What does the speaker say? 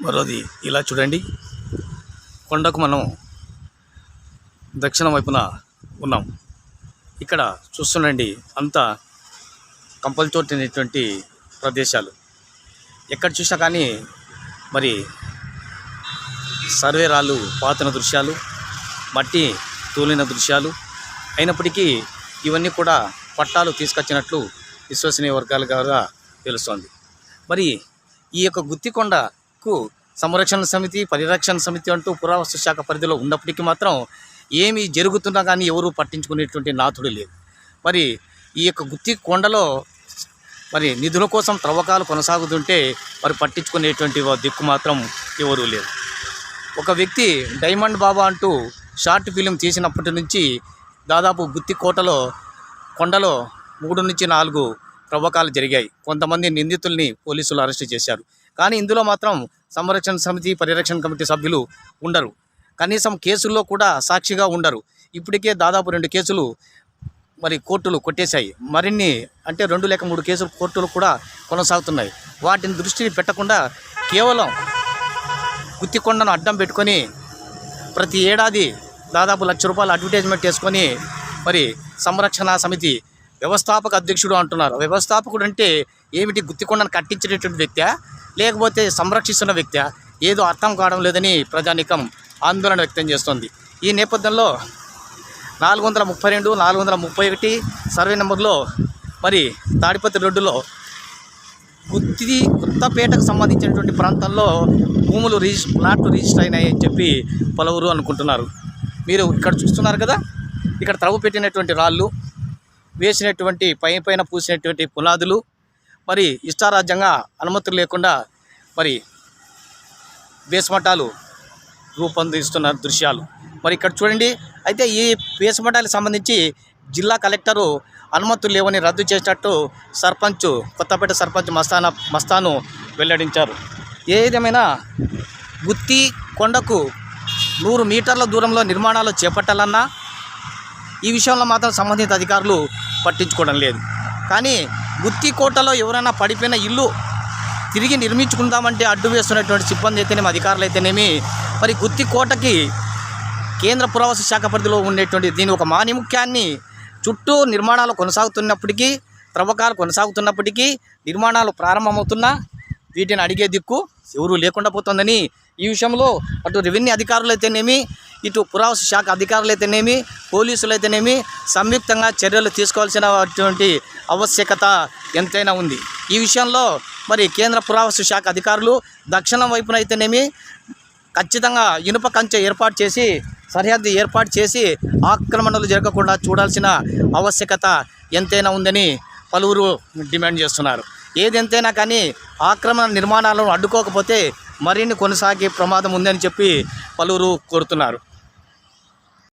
మరోది ఇలా చూడండి, కొండకు మనం దక్షిణ వైపున ఉన్నాం. ఇక్కడ చూస్తుండండి, అంతా కంపలతోటినటువంటి ప్రదేశాలు. ఎక్కడ చూసినా కానీ మరి సర్వే రాళ్ళు పాతిన దృశ్యాలు, మట్టి తూలిన దృశ్యాలు అయినప్పటికీ ఇవన్నీ కూడా పట్టాలు తీసుకొచ్చినట్లు విశ్వసనీయ వర్గాల ద్వారా తెలుస్తోంది. మరి ఈ యొక్క గుత్తికొండకు సంరక్షణ సమితి, పరిరక్షణ సమితి అంటూ పురావస్తు శాఖ పరిధిలో ఉన్నప్పటికీ మాత్రం ఏమి జరుగుతున్నా కానీ ఎవరూ పట్టించుకునేటువంటి నాథుడు లేదు. మరి ఈ యొక్క గుత్తికొండలో మరి నిధుల కోసం త్రవ్వకాలు కొనసాగుతుంటే మరి పట్టించుకునేటువంటి దిక్కు మాత్రం ఎవరూ లేరు. ఒక వ్యక్తి డైమండ్ బాబా అంటూ షార్ట్ ఫిలిం తీసినప్పటి నుంచి దాదాపు గుత్తికోటలో కొండలో 3 నుంచి 4 త్రవ్వకాలు జరిగాయి. కొంతమంది నిందితుల్ని పోలీసులు అరెస్టు చేశారు. కానీ ఇందులో మాత్రం సంరక్షణ సమితి, పరిరక్షణ కమిటీ సభ్యులు ఉండరు. కనీసం కేసుల్లో కూడా సాక్షిగా ఉండరు. ఇప్పటికే దాదాపు 2 కేసులు మరి కోర్టులు కొట్టేశాయి. మరిన్ని అంటే 2 లేక 3 కేసులు కోర్టులు కూడా కొనసాగుతున్నాయి. వాటిని దృష్టిని పెట్టకుండా కేవలం గుత్తికొండను అడ్డం పెట్టుకొని ప్రతి ఏడాది దాదాపు ₹1,00,000 అడ్వర్టైజ్మెంట్ చేసుకొని మరి సంరక్షణ సమితి వ్యవస్థాపక అధ్యక్షుడు అంటున్నారు. వ్యవస్థాపకుడు అంటే ఏమిటి? గుత్తికొండను కట్టించినటువంటి వ్యక్తి లేకపోతే సంరక్షిస్తున్న వ్యక్తి? ఏదో అర్థం కావడం లేదని ప్రజానీకం ఆందోళన వ్యక్తం చేస్తోంది. ఈ నేపథ్యంలో 432, 431 సర్వే నెంబర్లో మరి తాడిపత్రి రోడ్డులో కొత్తపేటకు సంబంధించినటువంటి ప్రాంతాల్లో భూములు ప్లాట్లు రిజిస్టర్ అయినాయని చెప్పి పలువురు అనుకుంటున్నారు. మీరు ఇక్కడ చూస్తున్నారు కదా, ఇక్కడ త్రవ్వ పెట్టినటువంటి రాళ్ళు, వేసినటువంటి పైన పూసినటువంటి పునాదులు, మరి ఇష్టారాజ్యంగా అనుమతులు లేకుండా మరి బేస్మటాలు రూపొందిస్తున్న దృశ్యాలు మరి ఇక్కడ చూడండి. అయితే ఈ బేస్మటాలకు సంబంధించి జిల్లా కలెక్టరు అనుమతులు లేవని రద్దు చేసినట్టు కొత్తపేట సర్పంచ్ మస్తాను వెల్లడించారు. ఏదేమైనా గుత్తికొండకు 100 మీటర్ల దూరంలో నిర్మాణాలు చేపట్టాలన్నా ఈ విషయంలో మాత్రం సంబంధిత అధికారులు పట్టించుకోవడం లేదు. కానీ గుత్తికోటలో ఎవరైనా పడిపోయిన ఇల్లు తిరిగి నిర్మించుకుందామంటే అడ్డు వేస్తున్నటువంటి సిబ్బంది అయితేనేమి, అధికారులు అయితేనేమి, మరి గుత్తికోటకి కేంద్ర పురావస్తు శాఖ పరిధిలో ఉండేటువంటి దీని ఒక మానిముఖ్యాన్ని చుట్టూ నిర్మాణాలు కొనసాగుతున్నప్పటికీ, త్రవ్వకాలు కొనసాగుతున్నప్పటికీ, నిర్మాణాలు ప్రారంభమవుతున్నా వీటిని అడిగే దిక్కు ఎవరూ లేకుండా పోతుందని ఈ విషయంలో అటు రెవెన్యూ అధికారులు అయితేనేమి, ఇటు పురావస్తు శాఖ అధికారులు అయితేనేమి, పోలీసులు అయితేనేమి సంయుక్తంగా చర్యలు తీసుకోవాల్సినటువంటి ఆవశ్యకత ఎంతైనా ఉంది. ఈ విషయంలో మరి కేంద్ర పురావస్తు శాఖ అధికారులు దక్షిణం వైపున అయితేనేమి ఖచ్చితంగా ఇనుప కంచె ఏర్పాటు చేసి, సరిహద్దు ఏర్పాటు చేసి ఆక్రమణలు జరగకుండా చూడాల్సిన ఆవశ్యకత ఎంతైనా ఉందని పలువురు డిమాండ్ చేస్తున్నారు. ఏదెంతైనా కానీ ఆక్రమణ నిర్మాణాలను అడ్డుకోకపోతే మరిన్ని కొనసాగే ప్రమాదం ఉందని చెప్పి పలువురు కోరుతున్నారు.